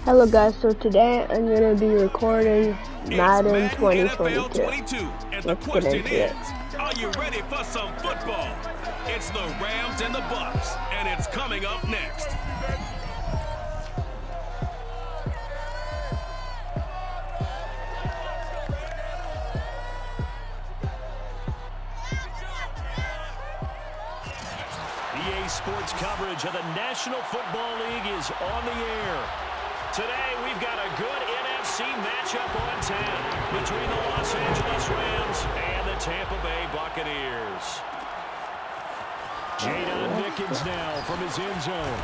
Hello guys, so today I'm going to be recording Madden NFL 2022. and the Let's get question into it. is, are you ready for some football? It's the Rams and the Bucs, and it's coming up next. EA Sports coverage of the National Football League is on the air. Today, we've got a good NFC matchup on tap between the Los Angeles Rams and the Tampa Bay Buccaneers. Jadon Mickens now from his end zone.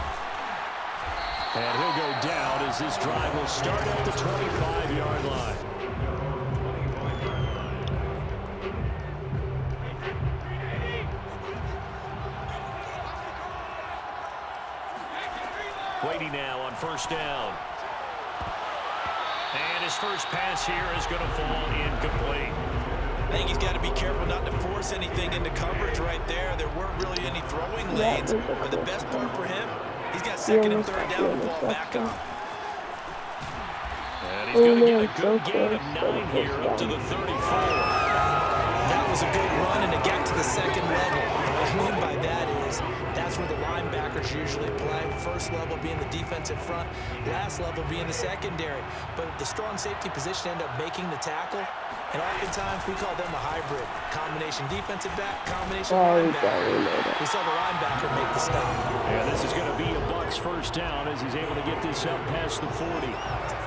And he'll go down as this drive will start at the 25-yard line. Waiting now on first down. And his first pass here is going to fall incomplete. I think he's got to be careful not to force anything into coverage right there. There weren't really any throwing lanes. But the best part for him, he's got second and third down to fall back on. And he's going to get a good gain of 9 here up to the 34. That was a good run, and it got to the second level. What I mean by that is that's where the linebackers usually play. First level being the defensive front, last level being the secondary. But the strong safety position ended up making the tackle. And oftentimes we call them a hybrid. Combination defensive back, combination linebacker. We saw the linebacker make the stop. Yeah, this is going to be a Bucs first down as he's able to get this up past the 40.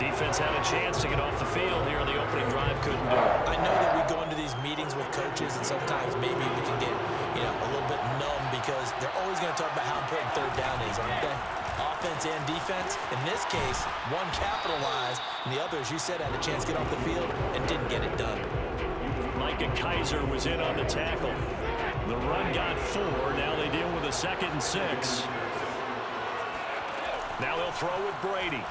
Defense had a chance to get off the field here on the opening drive, couldn't do it. I know that we go into these meetings with coaches and sometimes maybe we can get, a little bit numb because they're always going to talk about how important third down is, aren't they? Offense and defense. In this case, one capitalized, and the other, as you said, had a chance to get off the field and didn't get it done. Micah Kaiser was in on the tackle. The run got 4. Now they deal with a 2nd and 6. Now they'll throw with Brady.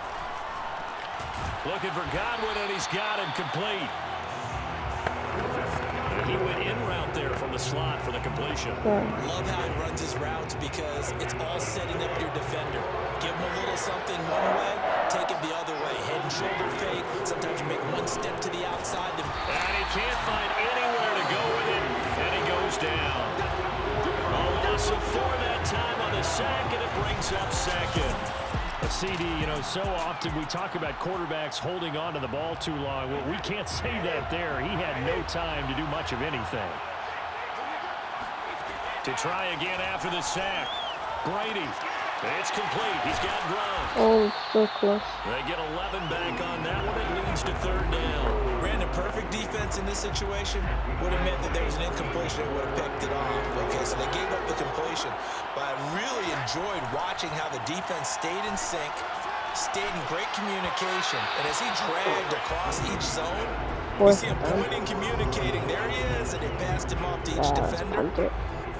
Looking for Godwin, and he's got him complete. He went in route there from the slot for the completion. Love how he runs his routes because it's all setting up your defender. Give him a little something one way, take it the other way. Head and shoulder fake. Sometimes you make one step to the outside. And he can't find anywhere to go with it, and he goes down. A loss of 4 that time on the sack, and it brings up 2nd. CD, so often we talk about quarterbacks holding on to the ball too long. Well, we can't say that there. He had no time to do much of anything. To try again after the sack. Brady. It's complete. He's got ground. Oh, so close. They get 11 back on that one. It leads to 3rd down. Brandon, perfect defense in this situation would have meant that there was an incompletion. They would have picked it off. Okay, so they gave up the completion. But I really enjoyed watching how the defense stayed in sync, stayed in great communication. And as he dragged across each zone, you see him pointing, communicating. There he is, and it passed him off to each defender.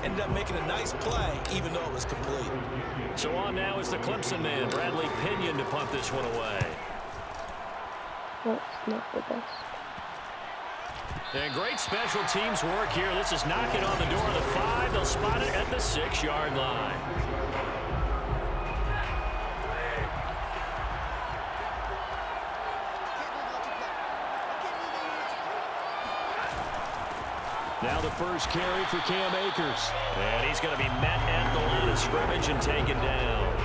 Ended up making a nice play, even though it was complete. So on now is the Clemson man, Bradley Pinion, to punt this one away. That's not the best. And great special teams work here. This is knocking on the door of the 5. They'll spot it at the 6-yard line. Now the first carry for Cam Akers. And he's going to be met at the line of scrimmage and taken down.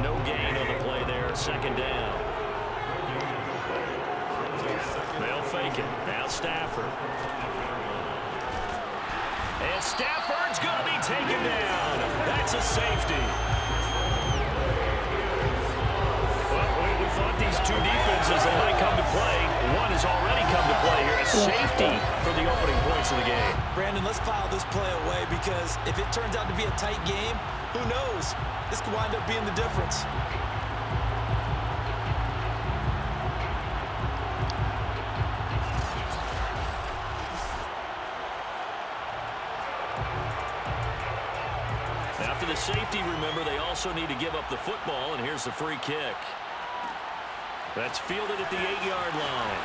No gain on the play there. 2nd down. They'll fake it. Now Stafford. And Stafford's going to be taken down. That's a safety. Well, we thought these two defenses that might come to play. One has already come to play here. A safety for the opening points of the game. Brandon, let's file this play away because if it turns out to be a tight game, who knows? This could wind up being the difference. After the safety, remember, they also need to give up the football, and here's the free kick. That's fielded at the 8-yard line.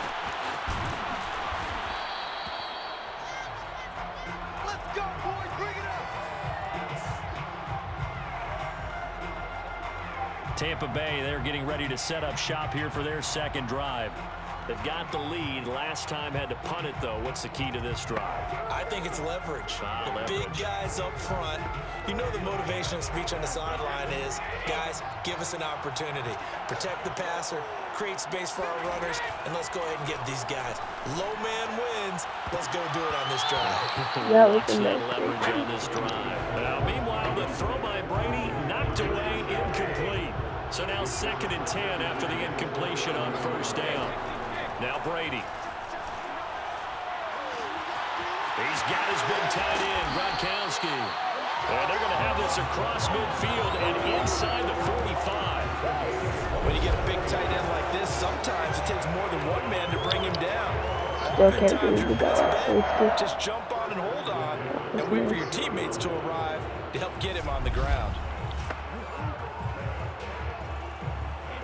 Let's go, boys. Bring it up. Tampa Bay, they're getting ready to set up shop here for their second drive. They've got the lead. Last time had to punt it, though. What's the key to this drive? I think it's leverage. The big guys up front. You know the motivational speech on the sideline is, guys, give us an opportunity. Protect the passer, create space for our runners, and let's go ahead and get these guys. Low man wins. Let's go do it on this drive. Yeah, Watch that leverage on this drive. Now, meanwhile, the throw by Brady knocked away, incomplete. So now 2nd and 10 after the incompletion on first down. Now Brady. He's got his big tight end, Gronkowski. And they're going to have this across midfield and inside the 45. When you get a big tight end like this, sometimes it takes more than one man to bring him down. Still can't believe we got that. Just jump on and hold on and wait for your teammates to arrive to help get him on the ground.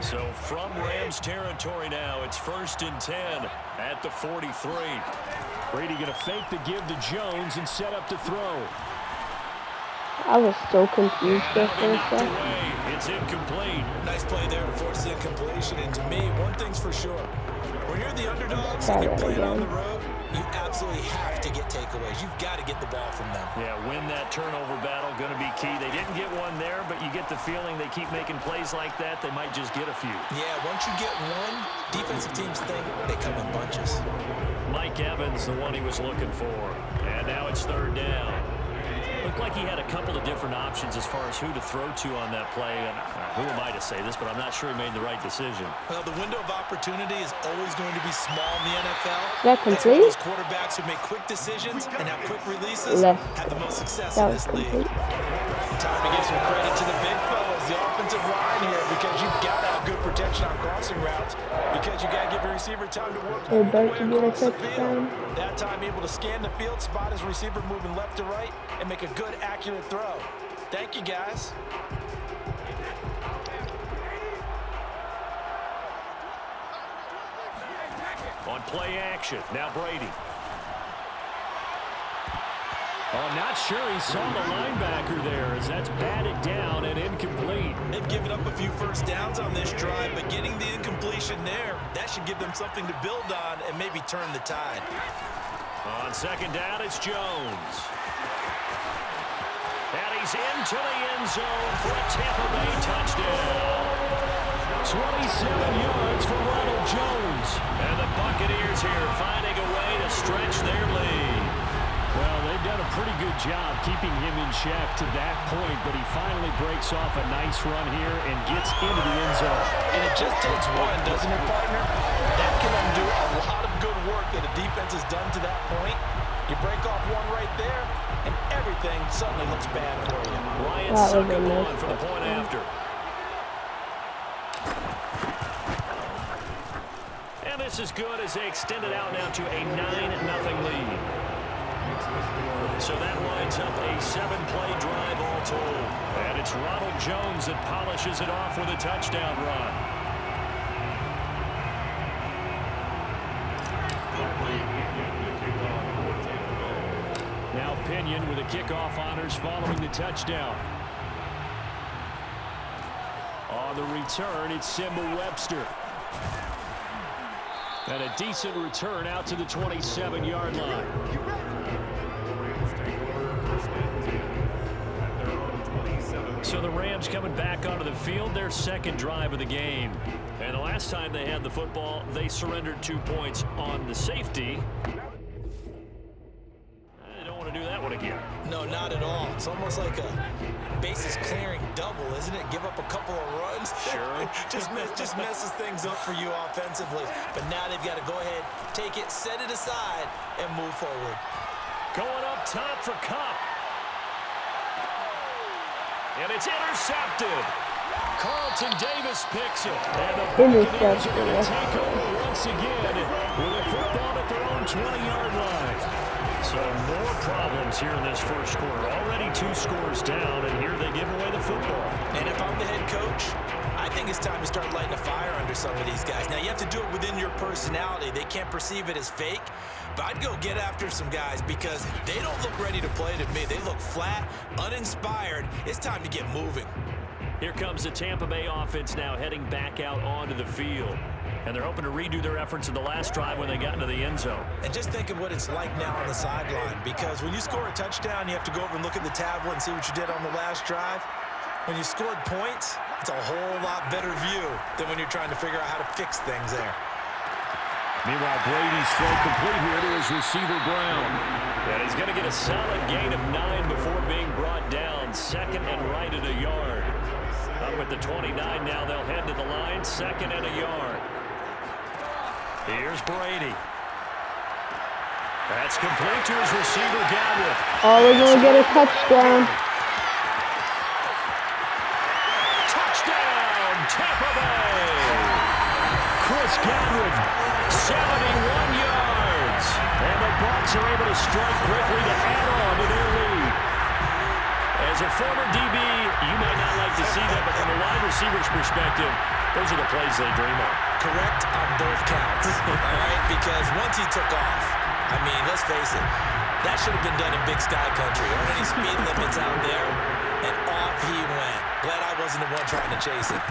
So from Rams territory now, it's 1st and 10 at the 43. Brady going to fake the give to Jones and set up to throw. I was so confused there for a second. It's incomplete. Nice play there to force the incompletion. And to me, one thing's for sure. When you're the underdogs and you're playing on the road, you absolutely have to get takeaways. You've got to get the ball from them. Yeah, win that turnover battle, going to be key. They didn't get one there, but you get the feeling they keep making plays like that, they might just get a few. Yeah, once you get one, defensive teams think they come in bunches. Mike Evans, the one he was looking for. And now it's 3rd down. Looked like he had a couple of different options as far as who to throw to on that play. And who am I to say this, but I'm not sure he made the right decision. Well, the window of opportunity is always going to be small in the NFL. That complete? Those quarterbacks who make quick decisions and have quick releases have the most success in this league. Time to give some credit to the big fellas, the offensive line here, because you've got to have good protection on crossing routes, because you got to give your receiver time to work all the way across the field. That time able to scan the field, spot his receiver moving left to right, and make a good, accurate throw. Thank you, guys. On play action, now Brady. Oh, I'm not sure he saw the linebacker there, as that's batted down and incomplete. They've given up a few first downs on this drive, but getting the incompletion there, that should give them something to build on and maybe turn the tide. On 2nd down, it's Jones. And he's into the end zone for a Tampa Bay touchdown. 27 yards for Ronald Jones. And the Buccaneers here finding a way to stretch their lead. Well, they've done a pretty good job keeping him in check to that point, but he finally breaks off a nice run here and gets into the end zone. And it just takes one, doesn't it, partner? That can undo a lot of good work that a defense has done to that point. You break off one right there, and everything suddenly looks bad for you. Ryan Suckerman for the point after. And this is good as they extend it out now to a 9-0 lead. So that winds up a 7-play drive all told. And it's Ronald Jones that polishes it off with a touchdown run. Now Pinion with the kickoff honors following the touchdown. On the return, it's Simba Webster. And a decent return out to the 27-yard line. So the Rams coming back onto the field, their 2nd drive of the game. And the last time they had the football, they surrendered 2 points on the safety. They don't want to do that one again. No, not at all. It's almost like a bases clearing double, isn't it? Give up a couple of runs. Sure. just messes things up for you offensively. But now they've got to go ahead, take it, set it aside, and move forward. Going up top for Kupp. And it's intercepted. Carlton Davis picks it. And the Buccaneers are going to take over once again with a football at their own 20-yard line. So more problems here in this first quarter. Already 2 scores down, and here they give away the football. And if I'm the head coach, I think it's time to start lighting a fire under some of these guys. Now, you have to do it within your personality. They can't perceive it as fake. But I'd go get after some guys because they don't look ready to play to me. They look flat, uninspired. It's time to get moving. Here comes the Tampa Bay offense now heading back out onto the field. And they're hoping to redo their efforts in the last drive when they got into the end zone. And just think of what it's like now on the sideline, because when you score a touchdown, you have to go over and look at the tablet and see what you did on the last drive. When you scored points, it's a whole lot better view than when you're trying to figure out how to fix things there. Meanwhile, Brady's throw complete here to his receiver, Brown. And he's going to get a solid gain of 9 before being brought down. Second and right at a yard. Up with the 29 now, they'll head to the line. Second and a yard. Here's Brady. That's complete to his receiver, Godwin. Oh, we're going to get a touchdown. Touchdown, Tampa Bay. Chris Godwin, 71 yards. And the Bucs are able to strike quickly to add on to their lead. As a former DB, you may not like to see that, but from a wide receiver's perspective, those are the plays they dream of. Correct on both counts, all right? Because once he took off, I mean, let's face it, that should have been done in Big Sky Country. Aren't any speed limits out there? And off he went. Glad I wasn't the one trying to chase it.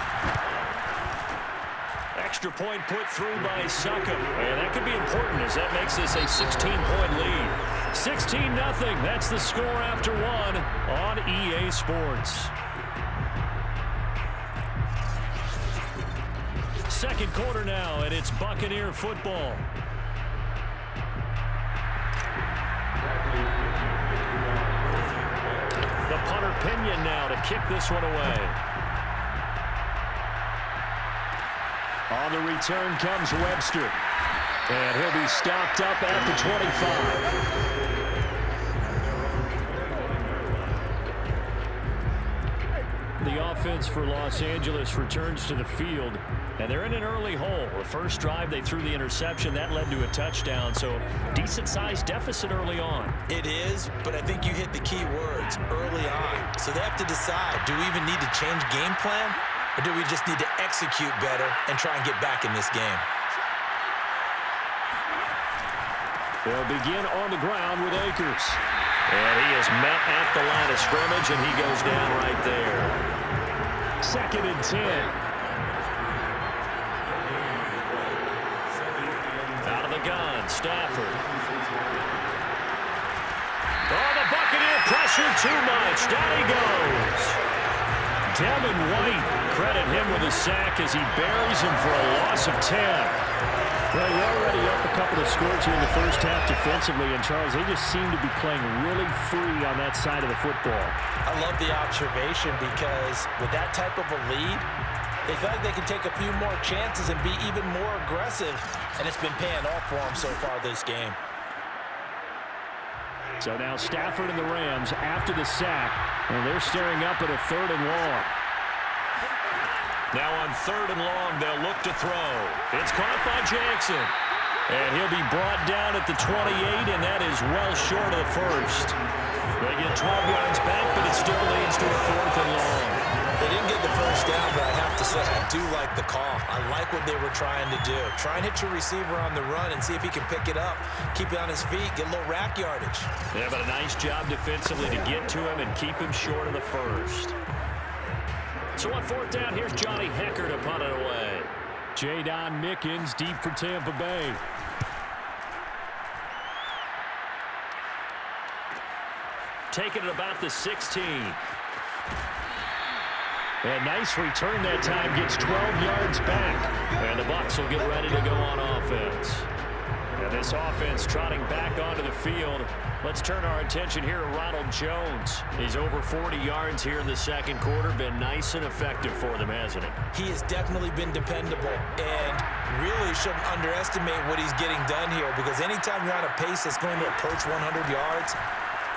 Extra point put through by Suckham. And that could be important as that makes this a 16-point lead. 16-0. That's the score after one on EA Sports. Second quarter now, and it's Buccaneer football. The punter Pinion now to kick this one away. On the return comes Webster. And he'll be stopped up at the 25. The offense for Los Angeles returns to the field, and they're in an early hole. The first drive, they threw the interception. That led to a touchdown, so decent-sized deficit early on. It is, but I think you hit the key words, early on. So they have to decide, do we even need to change game plan, or do we just need to execute better and try and get back in this game? They'll begin on the ground with Akers. And he is met at the line of scrimmage, and he goes down right there. Second and 10. Out of the gun, Stafford. Oh, the Buccaneer pressure too much. Down he goes. Devin White, credit him with a sack as he buries him for a loss of 10. Well, you're already up a couple of scores here in the first half defensively, and Charles, they just seem to be playing really free on that side of the football. I love the observation because with that type of a lead, they feel like they can take a few more chances and be even more aggressive, and it's been paying off for them so far this game. So now Stafford and the Rams after the sack, and they're staring up at a 3rd and long. Now on 3rd and long, they'll look to throw. It's caught by Jackson. And he'll be brought down at the 28, and that is well short of the first. They get 12 yards back, but it still leads to a 4th and long. They didn't get the first down, but I have to say, I do like the call. I like what they were trying to do. Try and hit your receiver on the run and see if he can pick it up. Keep it on his feet, get a little rack yardage. Yeah, but a nice job defensively to get to him and keep him short of the first. So on 4th down, here's Johnny Hecker to punt it away. Jadon Mickens deep for Tampa Bay. Taking it about the 16. A nice return that time, gets 12 yards back. And the Bucs will get ready to go on offense. And this offense trotting back onto the field. Let's turn our attention here to Ronald Jones. He's over 40 yards here in the second quarter. Been nice and effective for them, hasn't he? He has definitely been dependable and really shouldn't underestimate what he's getting done here, because anytime you're on a pace that's going to approach 100 yards,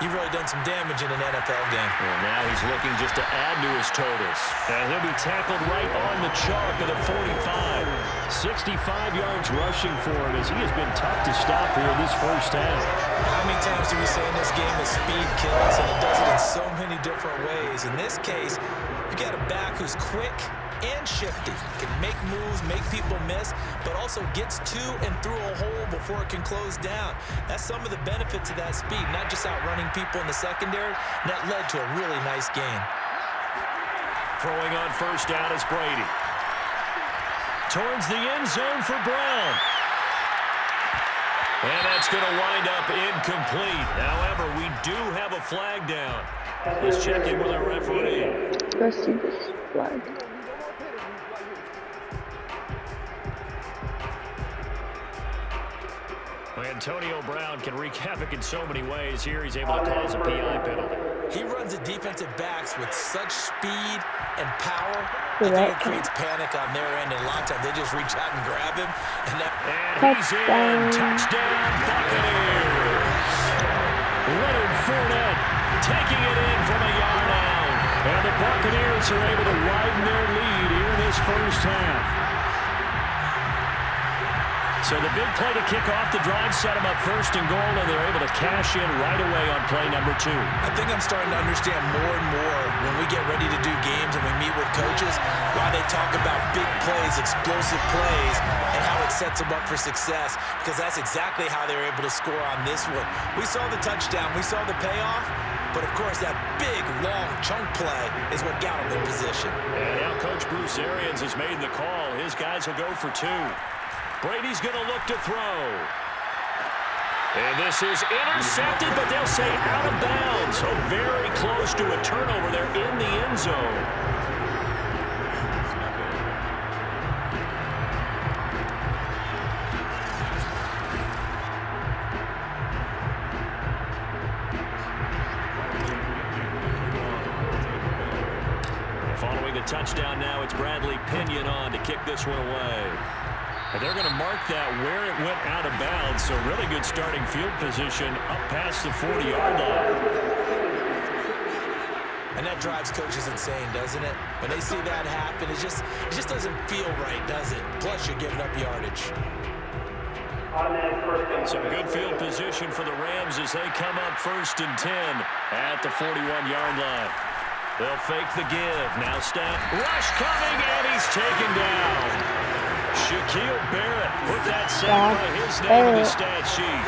you've really done some damage in an NFL game. And now he's looking just to add to his totals. And he'll be tackled right on the chalk of the 45. 65 yards rushing for him as he has been tough to stop here in this first half. How many times do we say in this game that speed kills, and it does it in so many different ways? In this case, you got a back who's quick and shifty, can make moves, make people miss, but also gets to and through a hole before it can close down. That's some of the benefits of that speed, not just outrunning people in the secondary. And that led to a really nice gain. Throwing on first down is Brady. Towards the end zone for Brown. And that's going to wind up incomplete. However, we do have a flag down. Let's check in with our referee. Let's see this flag. Antonio Brown can wreak havoc in so many ways. Here he's able to cause a PI penalty. He runs at defensive backs with such speed and power. I think it creates panic on their end, and a lot of times they just reach out and grab him. And he's in. Touchdown, Buccaneers. Leonard Fournette taking it in from a yard out. And the Buccaneers are able to widen their lead here in this first half. So the big play to kick off the drive set them up first and goal, and they're able to cash in right away on play number 2. I think I'm starting to understand more and more when we get ready to do games and we meet with coaches why they talk about big plays, explosive plays, and how it sets them up for success, because that's exactly how they were able to score on this one. We saw the touchdown. We saw the payoff. But, of course, that big, long chunk play is what got them in position. And now Coach Bruce Arians has made the call. His guys will go for 2. Brady's going to look to throw. And this is intercepted, but they'll say out of bounds. So very close to a turnover there in the end zone. Following a touchdown now, it's Bradley Pinion on to kick this one away. And they're going to mark that where it went out of bounds, so really good starting field position up past the 40-yard line. And that drives coaches insane, doesn't it? When they see that happen, it just doesn't feel right, does it? Plus, you're giving up yardage. Some good field position for the Rams as they come up 1st and 10 at the 41-yard line. They'll fake the give. Now snap. Rush coming, and he's taken down. Shaquille Barrett put that sack by his name in the stat sheet.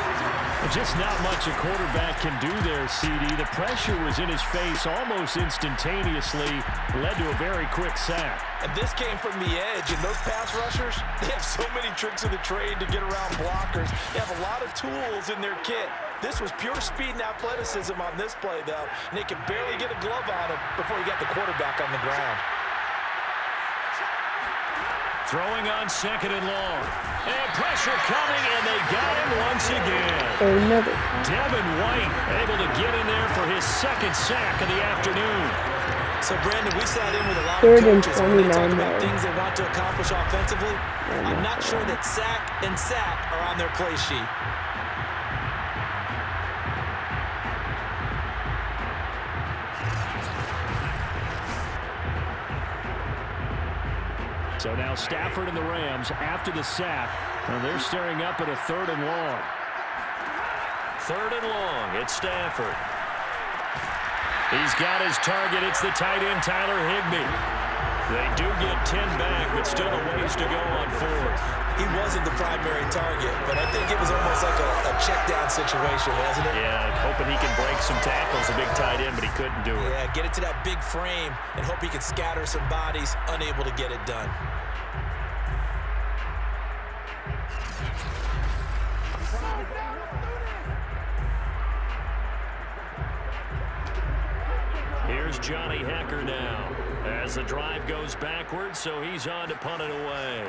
Just not much a quarterback can do there, CD. The pressure was in his face almost instantaneously, led to a very quick sack. And this came from the edge, and those pass rushers, they have so many tricks of the trade to get around blockers. They have a lot of tools in their kit. This was pure speed and athleticism on this play, though, and they could barely get a glove on him before he got the quarterback on the ground. Throwing on 2nd and long. And pressure coming, and they got him once again. Devin White able to get in there for his 2nd sack of the afternoon. So, Brandon, we sat in with a lot of coaches when they talk about things they want to accomplish offensively. I'm not sure that sack and sack are on their play sheet. So now Stafford and the Rams after the sack. And they're staring up at a 3rd and long. 3rd and long. It's Stafford. He's got his target. It's the tight end, Tyler Higbee. They do get 10 back, but still a ways to go on 4th. He wasn't the primary target, but I think it was almost like a check-down situation, wasn't it? Yeah, hoping he can break some tackles, a big tight end, but he couldn't do it. Yeah, get it to that big frame and hope he can scatter some bodies, unable to get it done. Here's Johnny Hecker now as the drive goes backwards, so he's on to punt it away.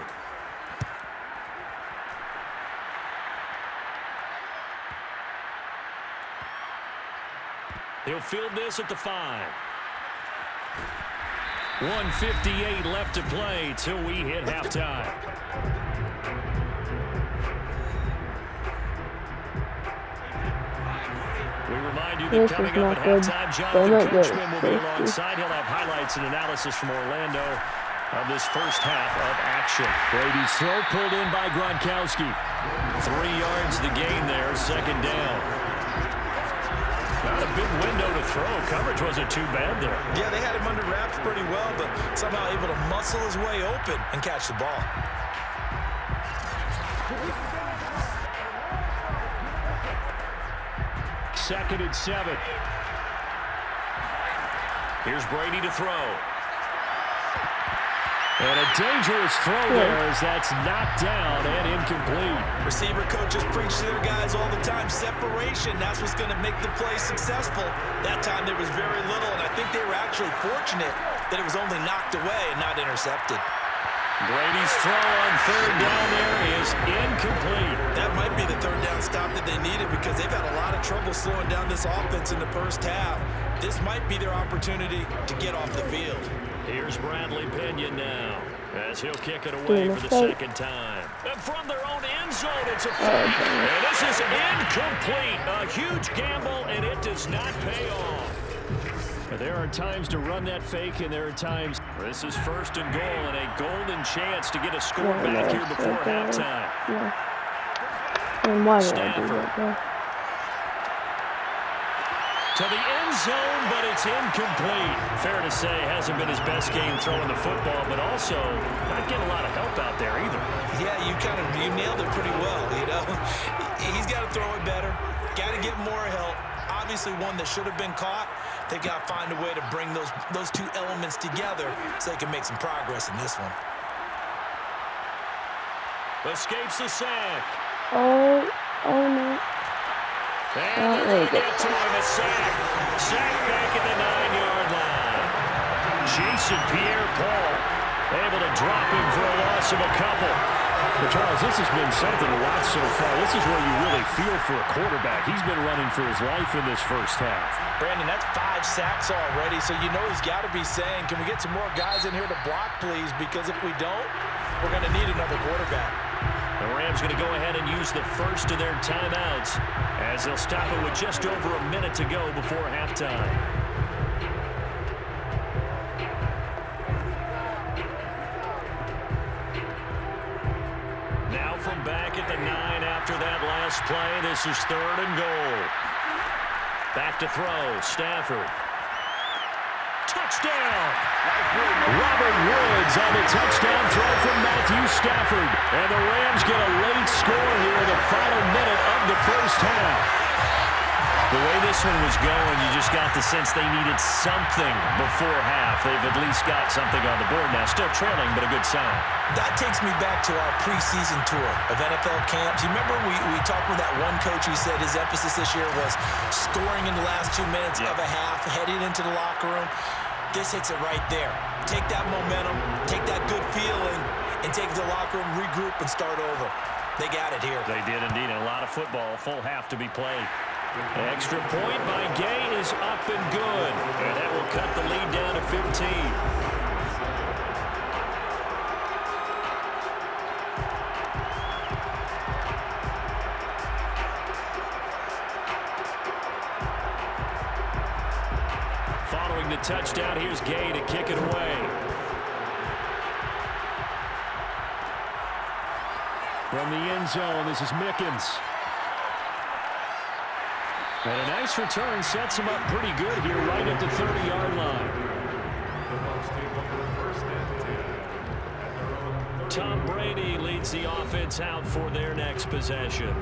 He'll field this at the 5. 1:58 left to play till we hit halftime. We remind you that coming up at halftime, Jonathan Coachman will be alongside. He'll have highlights and analysis from Orlando of this first half of action. Brady's throw pulled in by Gronkowski. 3 yards the gain there, 2nd down. Not a big window to throw. Coverage wasn't too bad there. Yeah, they had him under wraps pretty well, but somehow able to muscle his way open and catch the ball. Second and 7. Here's Brady to throw. And a dangerous throw there as that's knocked down and incomplete. Receiver coaches preach to their guys all the time. Separation, that's what's going to make the play successful. That time there was very little, and I think they were actually fortunate that it was only knocked away and not intercepted. Brady's throw on third down there is incomplete. That might be the third down stop that they needed because they've had a lot of trouble slowing down this offense in the first half. This might be their opportunity to get off the field. Here's Bradley Pinion now as he'll kick it away for the second time. And from their own end zone, it's a fake. And this is incomplete. A huge gamble, and it does not pay off. But there are times to run that fake, and there are times. This is first and goal, and a golden chance to get a score back here before halftime. And why did I do that? To the end zone, but it's incomplete. Fair to say, hasn't been his best game throwing the football, but also not getting a lot of help out there either. Yeah, you nailed it pretty well, you know. He's got to throw it better. Got to get more help. Obviously one that should have been caught. They got to find a way to bring those two elements together so they can make some progress in this one. Escapes the sack. Oh no. And they're going to get to him, a sack. Sack back at the 9-yard line. Jason Pierre-Paul able to drop him for a loss of a couple. But Charles, this has been something to watch so far. This is where you really feel for a quarterback. He's been running for his life in this first half. Brandon, that's 5 sacks already, so you know he's got to be saying, can we get some more guys in here to block, please? Because if we don't, we're going to need another quarterback. The Rams going to go ahead and use the first of their timeouts as they'll stop it with just over a minute to go before halftime. Now from back at the 9 after that last play, this is third and goal. Back to throw, Stafford. Touchdown! Robert Woods on the touchdown throw from Matthew Stafford. And the Rams get a late score here in the final minute of the first half. The way this one was going, you just got the sense they needed something before half. They've at least got something on the board now. Still trailing, but a good sign. That takes me back to our preseason tour of NFL camps. You remember we talked with that one coach who said his emphasis this year was scoring in the last 2 minutes of a half, heading into the locker room. This hits it right there. Take that momentum, take that good feeling, and take it to the locker room, regroup, and start over. They got it here. They did indeed. A lot of football, full half to be played. Extra point by Gay is up and good. And that will cut the lead down to 15. Following the touchdown, here's Gay to kick it away. From the end zone, this is Mickens. And a nice return sets him up pretty good here right at the 30-yard line. Tom Brady leads the offense out for their next possession.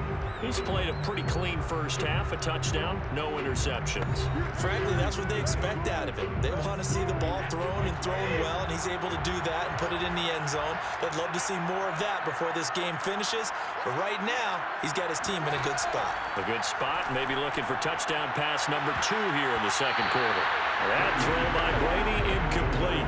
He's played a pretty clean first half, a touchdown, no interceptions. Frankly, that's what they expect out of him. They want to see the ball thrown and thrown well, and he's able to do that and put it in the end zone. They'd love to see more of that before this game finishes, but right now, he's got his team in a good spot. A good spot, maybe looking for touchdown pass number 2 here in the second quarter. That throw by Brady, incomplete.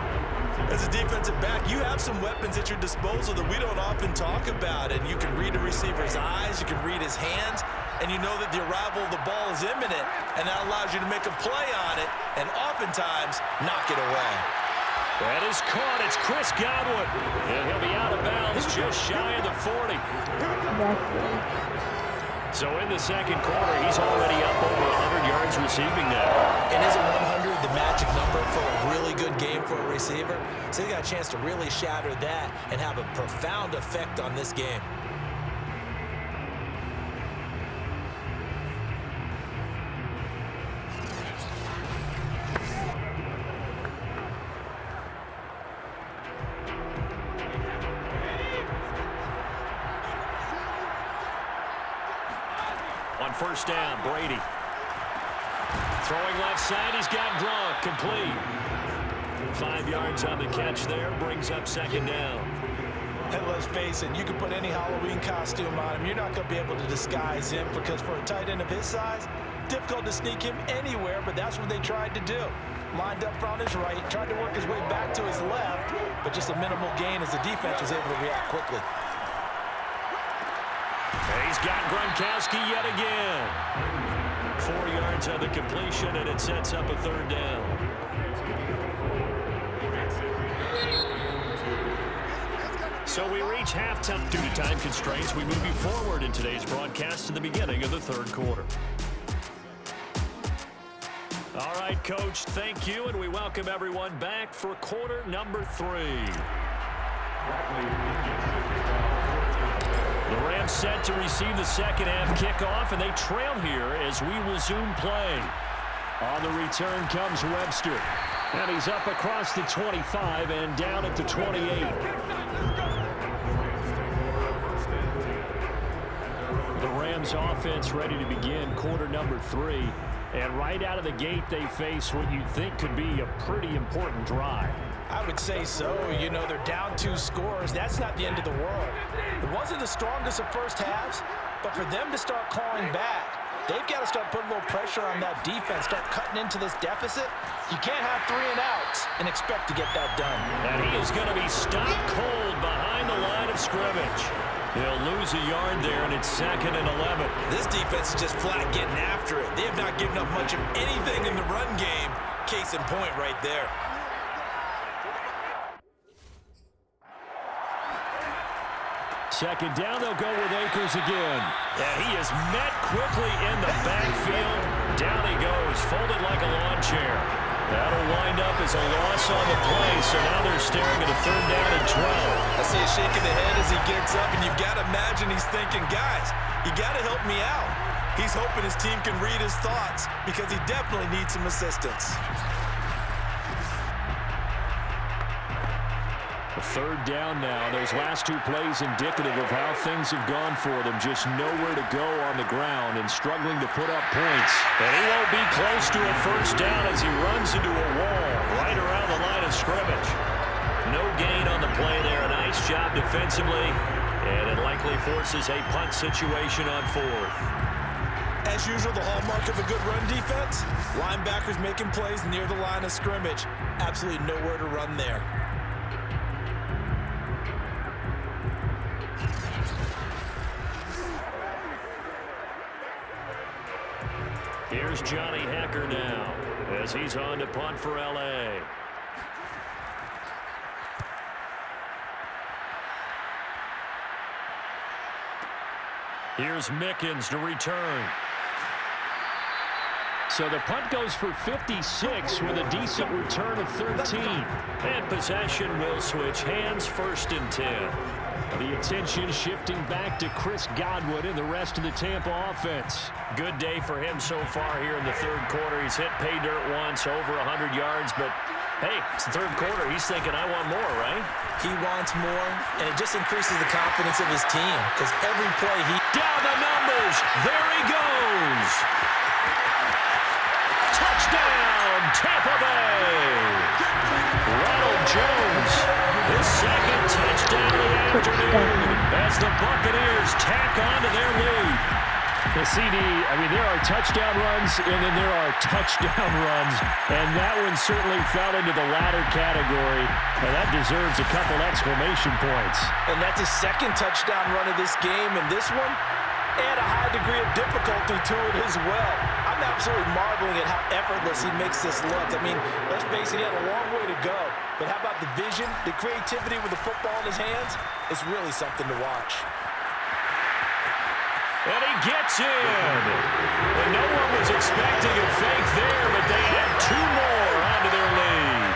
As a defensive back, you have some weapons at your disposal that we don't often talk about, and you can read a receiver's eyes, you can read his hands, and you know that the arrival of the ball is imminent, and that allows you to make a play on it, and oftentimes knock it away. That is caught. It's Chris Godwin, and he'll be out of bounds just shy of the 40. So in the second quarter, he's already up over 100 yards receiving now. And isn't 100 the magic number for a really good game for a receiver? So they got a chance to really shatter that and have a profound effect on this game. On first down, Brady. Throwing left side, he's got Gronk, complete. 5 yards on the catch there, brings up second down. And let's face it, you can put any Halloween costume on him. You're not going to be able to disguise him because for a tight end of his size, difficult to sneak him anywhere, but that's what they tried to do. Lined up on his right, tried to work his way back to his left, but just a minimal gain as the defense was able to react quickly. He's got Gronkowski yet again. 4 yards on the completion, and it sets up a third down. So we reach halftime. Due to time constraints, we move you forward in today's broadcast to the beginning of the third quarter. All right, Coach, thank you, and we welcome everyone back for quarter number 3. The Rams set to receive the second half kickoff, and they trail here as we resume play. On the return comes Webster, and he's up across the 25 and down at the 28. The Rams offense ready to begin quarter number 3. And right out of the gate, they face what you think could be a pretty important drive. I would say so. You know, they're down 2 scores. That's not the end of the world. It wasn't the strongest of first halves, but for them to start clawing back, they've got to start putting a little pressure on that defense, start cutting into this deficit. You can't have 3 and outs and expect to get that done. And he is going to be stopped cold behind the line of scrimmage. They'll lose a yard there, and it's 2nd and 11. This defense is just flat getting after it. They have not given up much of anything in the run game. Case in point right there. Second down, they'll go with Akers again. And he is met quickly in the backfield. Down he goes, folded like a lawn chair. That'll wind up as a loss on the play, so now they're staring at a 3rd down and 12. I see a shake of the head as he gets up, and you've got to imagine he's thinking, guys, you got to help me out. He's hoping his team can read his thoughts because he definitely needs some assistance. A 3rd down now. Those last 2 plays indicative of how things have gone for them. Just nowhere to go on the ground and struggling to put up points. And he won't be close to a 1st down as he runs into a wall right around the line of scrimmage. No gain on the play there. A nice job defensively. And it likely forces a punt situation on 4th. As usual, the hallmark of a good run defense, linebackers making plays near the line of scrimmage. Absolutely nowhere to run there. Here's Johnny Hacker now as he's on to punt for L.A. Here's Mickens to return. So the punt goes for 56 with a decent return of 13. And possession will switch hands, 1st and 10. The attention shifting back to Chris Godwin and the rest of the Tampa offense. Good day for him so far here in the 3rd quarter. He's hit pay dirt once, over 100 yards, but hey, it's the 3rd quarter. He's thinking, I want more, right? He wants more, and it just increases the confidence of his team because every play he... Down the numbers! There he goes! Touchdown, Tampa Bay! Ronald Jones, his 2nd touchdown of the afternoon as the Buccaneers tack on to their lead. The CD, I mean, there are touchdown runs, and then there are touchdown runs, and that one certainly fell into the latter category, and that deserves a couple exclamation points. And that's his 2nd touchdown run of this game, and this one, add a high degree of difficulty to it as well. I'm absolutely marveling at how effortless he makes this look. I mean, let's face it, he had a long way to go, but how about the vision, the creativity with the football in his hands? It's really something to watch. And he gets in. And no one was expecting a fake there, but they add 2 more onto their lead.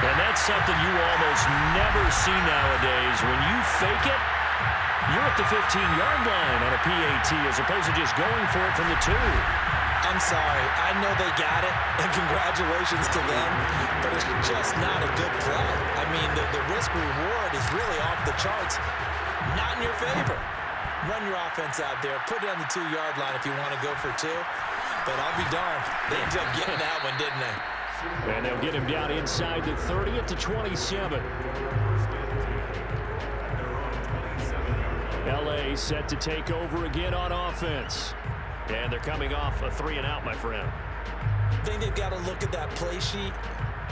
And that's something you almost never see nowadays. When you fake it, you're at the 15-yard line on a PAT as opposed to just going for it from the 2. I'm sorry. I know they got it, and congratulations to them, but it's just not a good play. I mean, the risk-reward is really off the charts. Not in your favor. Run your offense out there. Put it on the 2-yard line if you want to go for 2. But I'll be darned. They ended up getting that one, didn't they? And they'll get him down inside the 30 at the 27. LA set to take over again on offense. And they're coming off a 3-and-out, my friend. I think they've got to look at that play sheet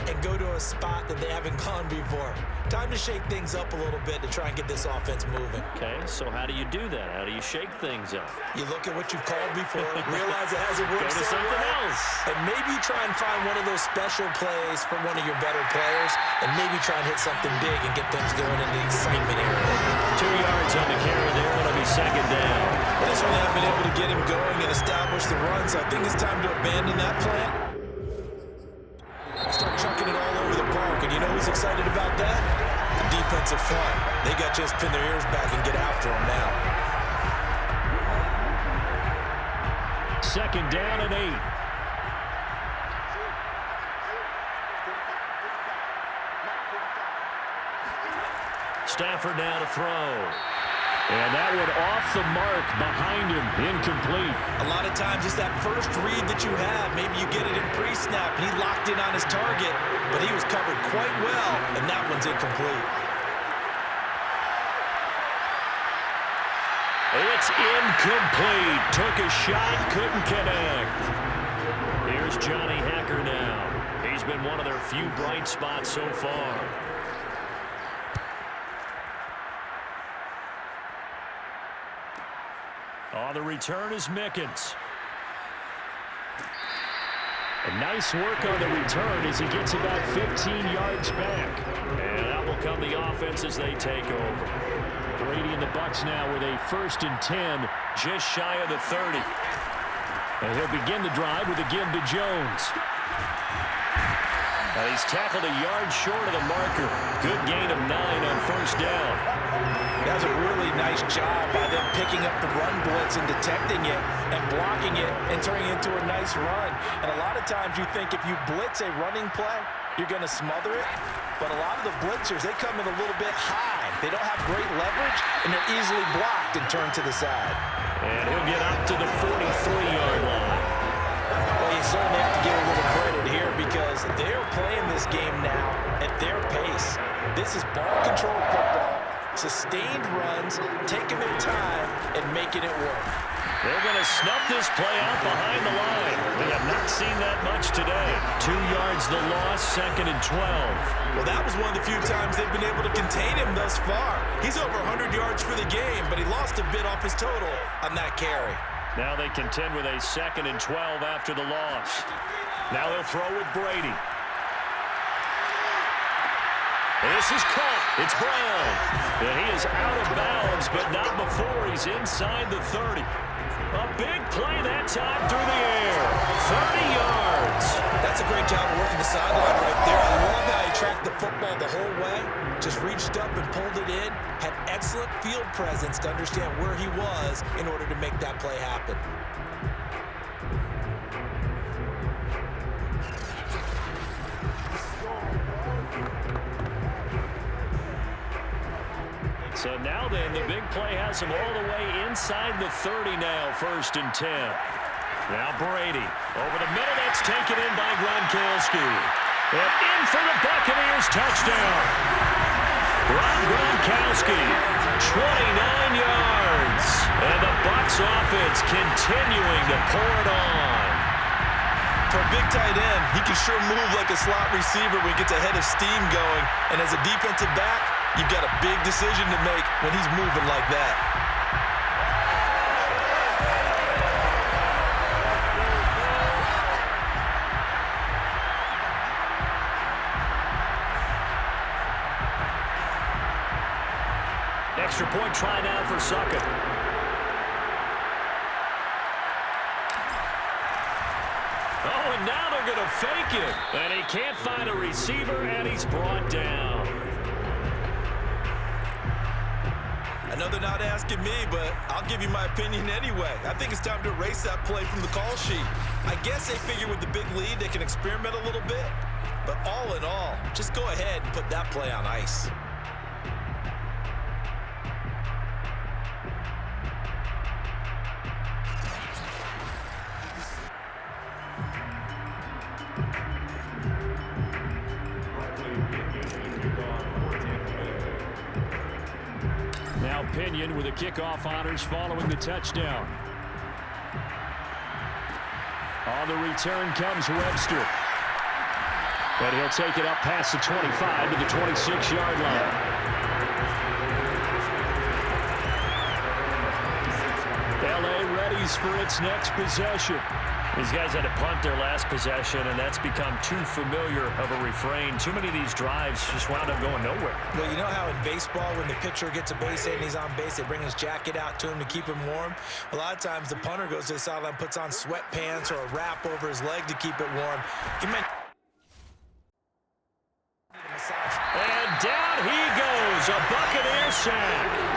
and go to a spot that they haven't gone before. Time to shake things up a little bit to try and get this offense moving. Okay, so how do you do that? How do you shake things up? You look at what you've called before, realize it hasn't worked Go to something else. and maybe you try and find one of those special plays for one of your better players, and maybe try and hit something big and get things going in the excitement area. 2 yards on the carry there. It'll be second down. They certainly haven't been able to get him going and establish the run, so I think it's time to abandon that plan. Start chucking it all over the park, and you know who's excited about that? The defensive front. They got just pin their ears back and get after him now. Second down and 8. Stafford now to throw. And that one off the mark behind him, incomplete. A lot of times it's that first read that you have. Maybe you get it in pre-snap, and he locked in on his target, but he was covered quite well, and that one's incomplete. It's incomplete. Took a shot, couldn't connect. Here's Johnny Hacker now. He's been one of their few bright spots so far. The return is Mickens. And nice work on the return as he gets about 15 yards back. And that will come the offense as they take over. Brady and the Bucs now with a 1st and 10, just shy of the 30. And he'll begin the drive with a give to Jones. Now he's tackled a yard short of the marker. Good gain of 9 on 1st down. That's a really nice job by them picking up the run blitz and detecting it and blocking it and turning it into a nice run. And a lot of times you think if you blitz a running play, you're going to smother it. But a lot of the blitzers, they come in a little bit high. They don't have great leverage, and they're easily blocked and turned to the side. And he'll get up to the 43-yard line. Well, you certainly have to give a little credit here because they're playing this game now at their pace. This is ball control football. Sustained runs, taking their time, and making it work. They're going to snuff this play out behind the line. We have not seen that much today. 2 yards the loss, 2nd and 12. Well, that was one of the few times they've been able to contain him thus far. He's over 100 yards for the game, but he lost a bit off his total on that carry. Now they contend with a 2nd and 12 after the loss. Now they'll throw with Brady. This is caught. It's Brown. And he is out of bounds, but not before he's inside the 30. A big play that time through the air. 30 yards. That's a great job of working the sideline right there. I love how he tracked the football the whole way. Just reached up and pulled it in. Had excellent field presence to understand where he was in order to make that play happen. So now then, the big play has him all the way inside the 30 now, 1st and 10. Now Brady. Over the middle, that's taken in by Gronkowski. And in for the Buccaneers, touchdown. Gronkowski, 29 yards. And the Bucs offense continuing to pour it on. For a big tight end, he can sure move like a slot receiver when he gets a head of steam going. And as a defensive back, you've got a big decision to make when he's moving like that. Extra point try now for Sucker. Oh, and now they're going to fake it. And he can't find a receiver, and he's brought down. I know they're not asking me, but I'll give you my opinion anyway. I think it's time to erase that play from the call sheet. I guess they figure with the big lead they can experiment a little bit. But all in all, just go ahead and put that play on ice. Now Pinion with the kickoff honors following the touchdown. On the return comes Webster. And he'll take it up past the 25 to the 26-yard line. LA readies for its next possession. These guys had to punt their last possession, and that's become too familiar of a refrain. Too many of these drives just wound up going nowhere. Well, you know how in baseball, when the pitcher gets a base hit and he's on base, they bring his jacket out to him to keep him warm? A lot of times the punter goes to the sideline, puts on sweatpants or a wrap over his leg to keep it warm. And down he goes, a Buccaneer sack.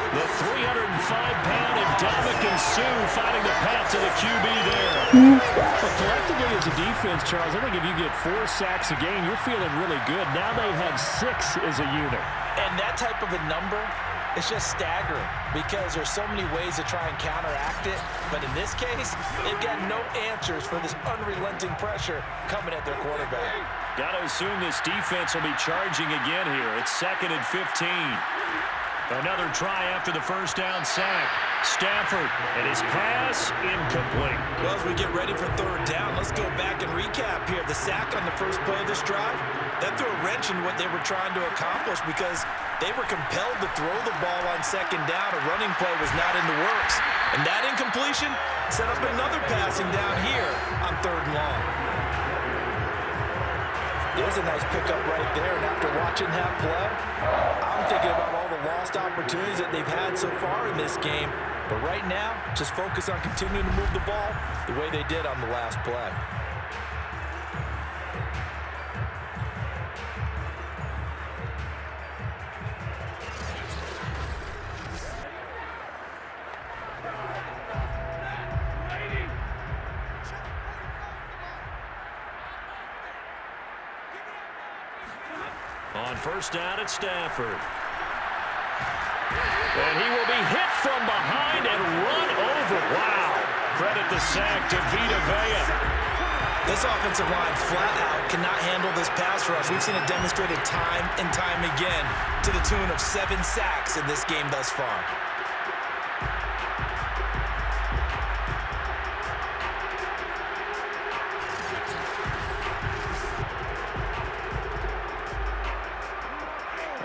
The 305-pound Ndamukong Suh finding the path to the QB there. Well, collectively as a defense, Charles, I think if you get 4 sacks a game, you're feeling really good. Now they have 6 as a unit. And that type of a number is just staggering because there's so many ways to try and counteract it. But in this case, they've got no answers for this unrelenting pressure coming at their quarterback. Got to assume this defense will be charging again here. It's 2nd and 15. Another try after the first down sack. Stafford, and his pass incomplete. Well, as we get ready for 3rd down, let's go back and recap here. The sack on the first play of this drive, that threw a wrench in what they were trying to accomplish because they were compelled to throw the ball on 2nd down. A running play was not in the works. And that incompletion set up another passing down here on 3rd and long. There's a nice pickup right there, and after watching that play, I'm thinking about all the lost opportunities that they've had so far in this game. But right now, just focus on continuing to move the ball the way they did on the last play. On 1st down at Stafford. And he will be hit from behind and run over. Wow. Credit the sack to Vita Vea. This offensive line flat out cannot handle this pass rush. We've seen it demonstrated time and time again to the tune of 7 sacks in this game thus far.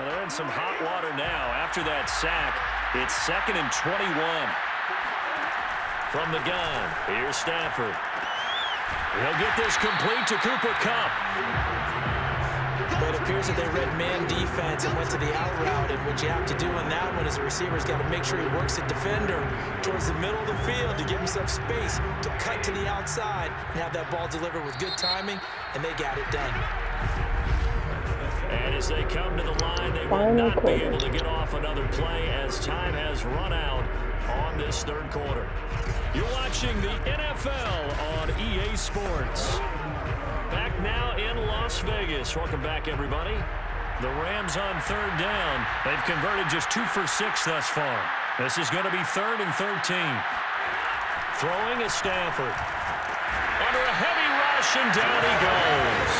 They're in some hot water now. After that sack, it's 2nd and 21. From the gun, here's Stafford. He'll get this complete to Cooper Kupp. But it appears that they read man defense and went to the out route. And what you have to do in that one as a receiver is got to make sure he works the defender towards the middle of the field to give himself space to cut to the outside and have that ball delivered with good timing, and they got it done. And as they come to the line, they will not be able to get off another play as time has run out on this 3rd quarter. You're watching the NFL on EA Sports. Back now in Las Vegas. Welcome back, everybody. The Rams on 3rd down. They've converted just 2 for 6 thus far. This is going to be 3rd and 13. Throwing is Stafford. Under a heavy rush, and down he goes.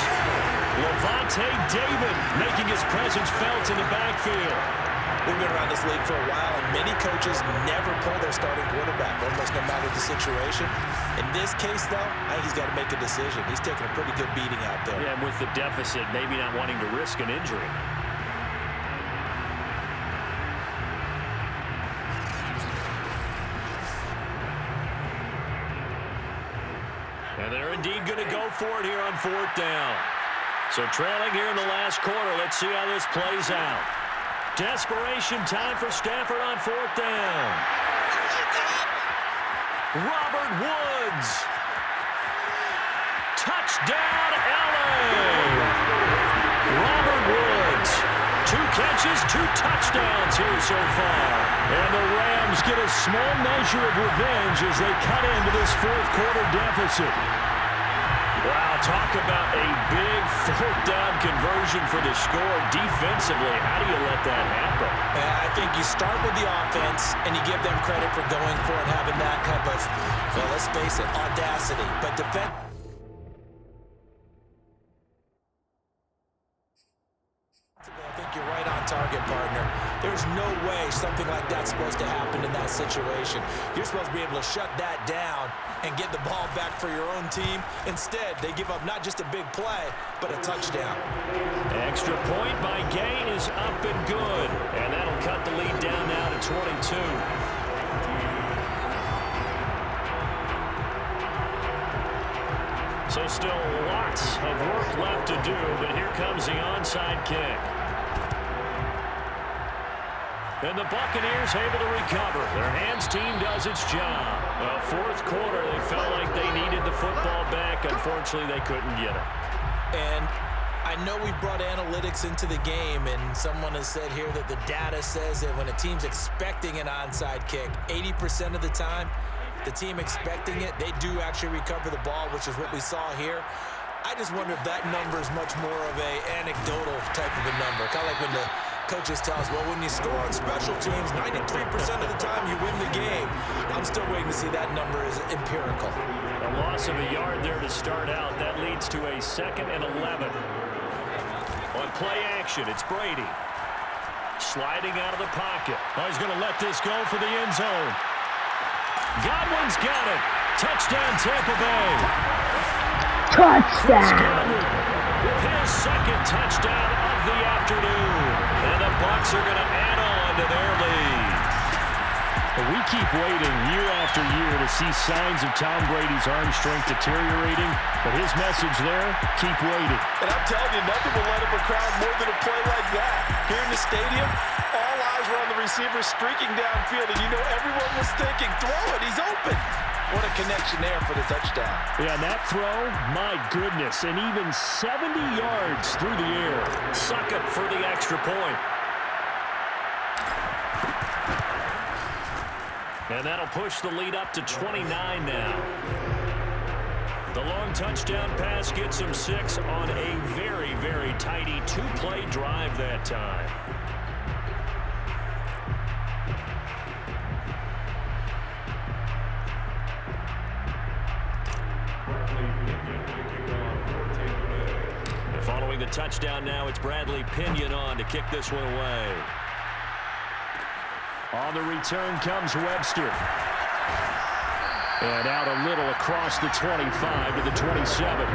Levante David making his presence felt in the backfield. We've been around this league for a while, and many coaches never pull their starting quarterback, almost no matter the situation. In this case, though, I think he's got to make a decision. He's taking a pretty good beating out there. Yeah, with the deficit, maybe not wanting to risk an injury. And they're indeed going to go for it here on 4th down. So trailing here in the last quarter, let's see how this plays out. Desperation time for Stafford on 4th down. Robert Woods. Touchdown, LA. Robert Woods. 2 catches, 2 touchdowns here so far. And the Rams get a small measure of revenge as they cut into this 4th quarter deficit. Wow, talk about a big 4th down conversion for the score. Defensively, how do you let that happen? I think you start with the offense, and you give them credit for going for it, having that type of, well, let's face it, audacity. But defense. I think you're right on target, partner. There's There's no way something like that's supposed to happen in that situation. You're supposed to be able to shut that down and get the ball back for your own team. Instead, they give up not just a big play, but a touchdown. Extra point by Gay is up and good. And that'll cut the lead down now to 22. So still lots of work left to do, but here comes the onside kick. And the Buccaneers able to recover. Their hands team does its job. Fourth quarter, they felt like they needed the football back. Unfortunately, they couldn't get it. And I know we brought analytics into the game, and someone has said here that the data says that when a team's expecting an onside kick, 80% of the time, the team expecting it, they do actually recover the ball, which is what we saw here. I just wonder if that number is much more of a anecdotal type of a number. Kind of like when the coaches tell us, well, when you score on special teams, 93% of the time you win the game. I'm still waiting to see that number is empirical. A loss of a yard there to start out. That leads to a 2nd and 11. On play action, it's Brady. Sliding out of the pocket. Oh, he's going to let this go for the end zone. Godwin's got it. Touchdown, Tampa Bay. Touchdown. Godwin with his 2nd touchdown of the afternoon. And the Bucs are going to add on to their lead. We keep waiting year after year to see signs of Tom Brady's arm strength deteriorating, but his message there, keep waiting. And I'm telling you, nothing will light up a crowd more than a play like that. Here in the stadium, all eyes were on the receiver streaking downfield, and you know everyone was thinking, throw it, he's open. What a connection there for the touchdown. Yeah, and that throw, my goodness, and even 70 yards through the air. Suck it for the extra point. And that'll push the lead up to 29 now. The long touchdown pass gets him 6 on a very, very tidy 2-play drive that time. And following the touchdown now, it's Bradley Pinion on to kick this one away. On the return comes Webster. And out a little across the 25 to the 27.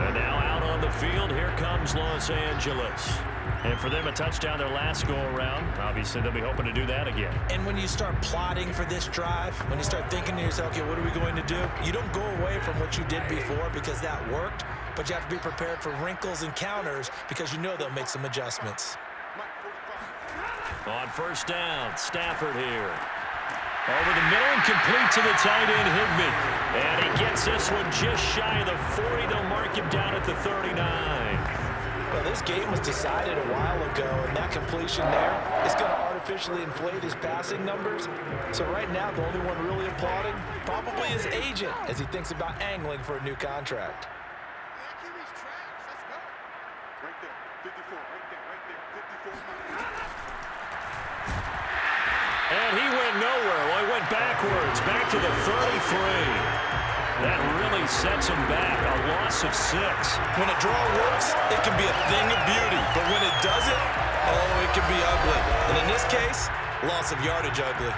And now out on the field, here comes Los Angeles. And for them, a touchdown their last go-around. Obviously, they'll be hoping to do that again. And when you start plotting for this drive, when you start thinking to yourself, okay, what are we going to do? You don't go away from what you did before because that worked, but you have to be prepared for wrinkles and counters because you know they'll make some adjustments. On first down, Stafford here. Over the middle and complete to the tight end, Higbee. And he gets this one just shy of the 40. They'll mark him down at the 39. Well, this game was decided a while ago, and that completion there is going to artificially inflate his passing numbers. So right now, the only one really applauding probably his agent as he thinks about angling for a new contract. And he went nowhere. Well, he went backwards, back to the 33. That really sets him back, a loss of 6. When a draw works, it can be a thing of beauty. But when it doesn't, oh, it can be ugly. And in this case, loss of yardage ugly.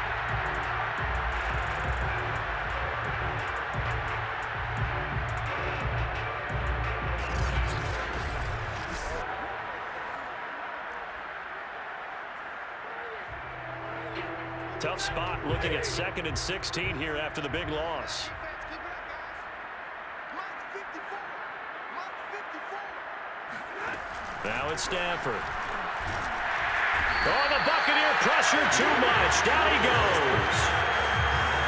Tough spot looking at 2nd and 16 here after the big loss. Now it's Stafford. Oh, the Buccaneer pressure too much. Down he goes.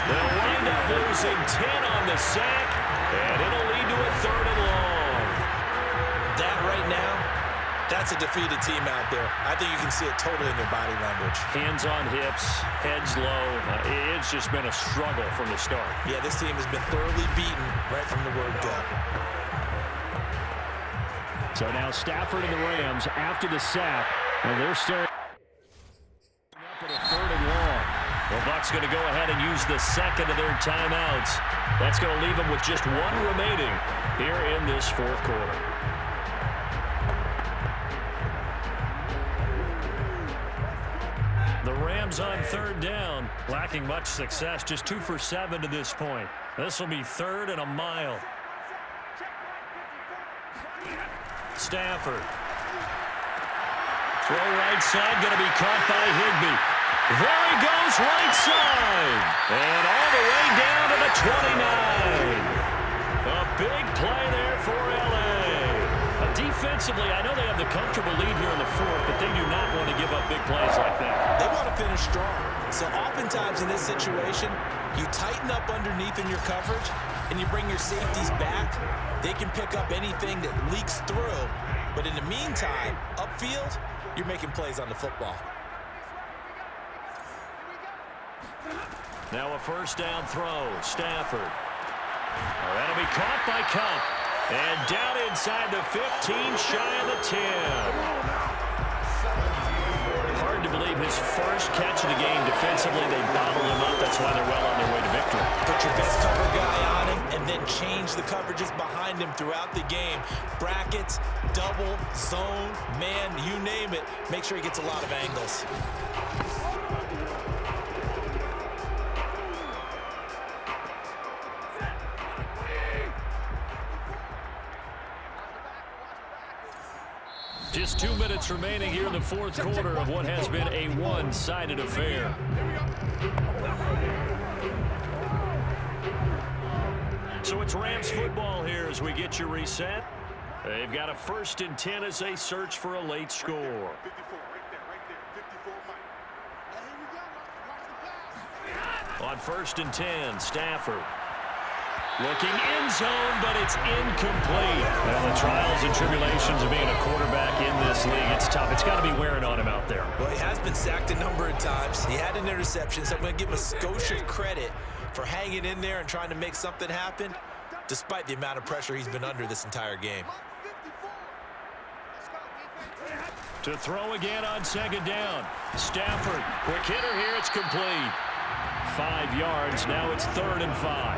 They'll wind up losing 10 on the sack, and it'll lead to a 3rd and long. That right now, that's a defeated team out there. I think you can see it totally in their body language. Hands on hips, heads low. It's just been a struggle from the start. Yeah, this team has been thoroughly beaten right from the word go. So now Stafford and the Rams after the sack. And they're staring up at a 3rd and long. The Bucs going to go ahead and use the 2nd of their timeouts. That's going to leave them with just 1 remaining here in this 4th quarter. Rams on third down. Lacking much success. Just 2 for 7 to this point. This will be 3rd and a mile. Stafford. Throw right side. Going to be caught by Higbee. There he goes right side. And all the way down to the 29. A big play there for L.A. Defensively, I know they have the comfortable lead here in the 4th, but they do not want to give up big plays like that. They want to finish strong. So oftentimes in this situation, you tighten up underneath in your coverage, and you bring your safeties back. They can pick up anything that leaks through. But in the meantime, upfield, you're making plays on the football. Now a first down throw. Stafford. That'll be caught by Cup. And down inside the 15, shy of the 10. Hard to believe his first catch of the game defensively. They bottled him up. That's why they're well on their way to victory. Put your best cover guy on him and then change the coverages behind him throughout the game. Brackets, double, zone, man, you name it. Make sure he gets a lot of angles. Just 2 minutes remaining here in the 4th quarter of what has been a one-sided affair. So it's Rams football here as we get you reset. They've got a 1st and 10 as they search for a late score. On 1st and 10, Stafford. Looking end zone, but it's incomplete. Well, the trials and tribulations of being a quarterback in this league, it's tough. It's got to be wearing on him out there. Well, he has been sacked a number of times. He had an interception, so I'm going to give him a Scotia credit for hanging in there and trying to make something happen, despite the amount of pressure he's been under this entire game. To throw again on 2nd down. Stafford, quick hitter here, it's complete. 5 yards, now it's 3rd and 5.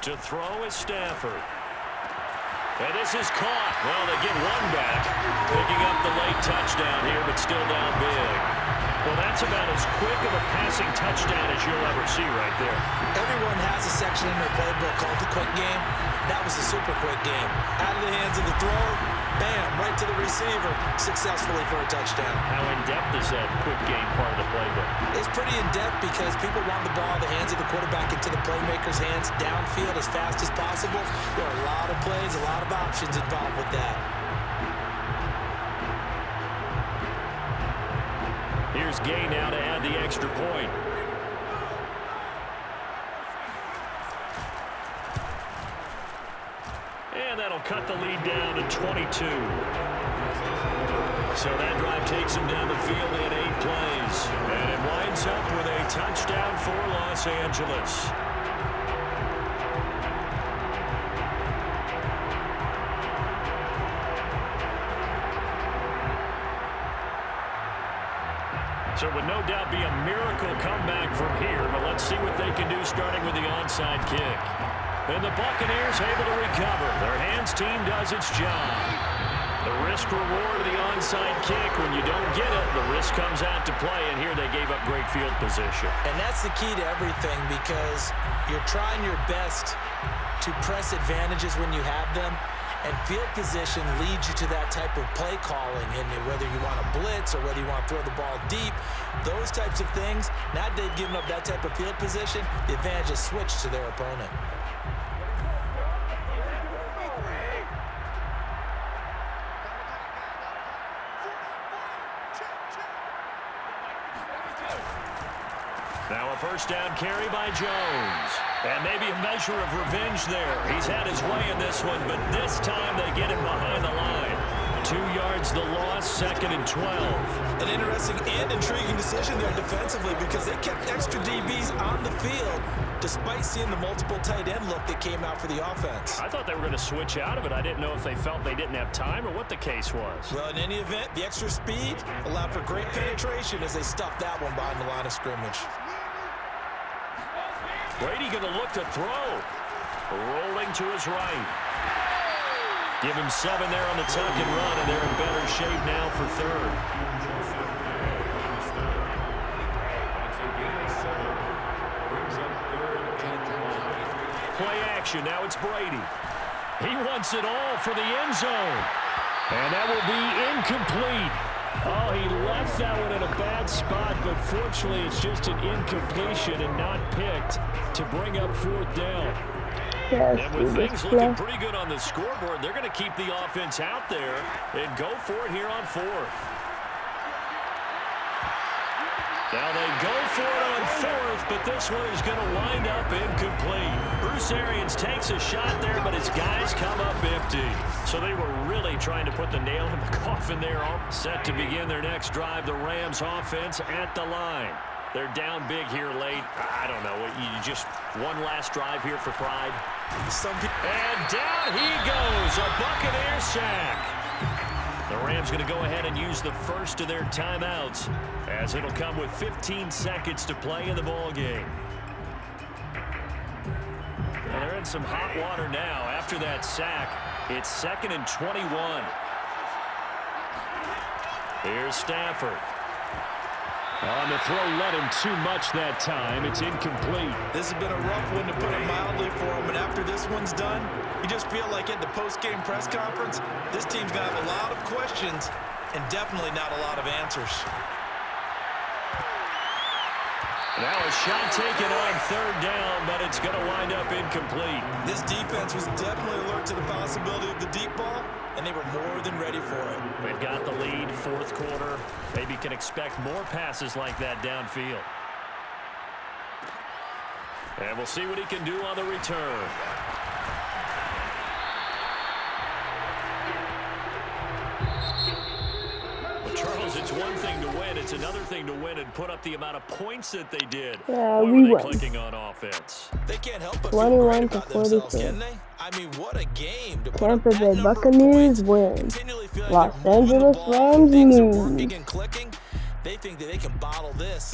To throw is Stafford. And this is caught. Well, they get one back. Picking up the late touchdown here, but still down big. Well, that's about as quick of a passing touchdown as you'll ever see right there. Everyone has a section in their playbook called the quick game. That was a super quick game. Out of the hands of the thrower, bam, right to the receiver, successfully for a touchdown. How in-depth is that quick game part of the playbook? It's pretty in-depth because people want the ball in the hands of the quarterback into the playmaker's hands downfield as fast as possible. There are a lot of plays, a lot of options involved with that. Here's Gay now to add the extra point. And that'll cut the lead down to 22. So that drive takes him down the field in 8 plays. And it winds up with a touchdown for Los Angeles. So it would no doubt be a miracle comeback from here, but let's see what they can do starting with the onside kick. And the Buccaneers able to recover. Their hands team does its job. The risk-reward of the onside kick, when you don't get it, the risk comes out to play, and here they gave up great field position. And that's the key to everything because you're trying your best to press advantages when you have them. And field position leads you to that type of play calling, and whether you want to blitz or whether you want to throw the ball deep, those types of things, now they've given up that type of field position, the advantage is switched to their opponent. Now a first down carry by Jones. And maybe a measure of revenge there. He's had his way in this one, but this time they get him behind the line. 2 yards the loss, 2nd and 12. An interesting and intriguing decision there defensively because they kept extra DBs on the field despite seeing the multiple tight end look that came out for the offense. I thought they were going to switch out of it. I didn't know if they felt they didn't have time or what the case was. Well, in any event, the extra speed allowed for great penetration as they stuffed that one behind the line of scrimmage. Brady going to look to throw. Rolling to his right. Give him 7 there on the tuck and run, and they're in better shape now for 3rd. Play action. Now it's Brady. He wants it all for the end zone. And that will be incomplete. Oh, he left that one in a bad spot, but fortunately it's just an incompletion and not picked to bring up 4th down. Yes, and with things looking pretty good on the scoreboard, they're going to keep the offense out there and go for it here on 4th. Now they go for it on 4th, but this one is going to wind up incomplete. Bruce Arians takes a shot there, but his guys come up empty. So they were really trying to put the nail in the coffin there. All set to begin their next drive. The Rams offense at the line. They're down big here late. I don't know. You just one last drive here for pride. And down he goes. A Buccaneers sack. The Rams going to go ahead and use the first of their timeouts as it'll come with 15 seconds to play in the ball game. And they're in some hot water now. After that sack, it's 2nd and 21. Here's Stafford. On the throw, led him too much that time. It's incomplete. This has been a rough one to put it mildly for him, and after this one's done, you just feel like at the post-game press conference, this team's going to have a lot of questions and definitely not a lot of answers. Now a shot taken on 3rd down, but it's going to wind up incomplete. This defense was definitely alert to the possibility of the deep ball, and they were more than ready for it. They've got the lead, 4th quarter. Maybe can expect more passes like that downfield. And we'll see what he can do on the return. Well, Charles, it's one thing to win. It's another thing to win and put up the amount of points that they did. Yeah, what we were won. they clicking on offense? They can't help but feel great about themselves, 21-42. can they? I mean, what a game to put Tampa up that Bay number of Buccaneers points, win. continually feeling Los they're moving the Angeles ball, Rams things are lose. working and clicking. They think that they can bottle this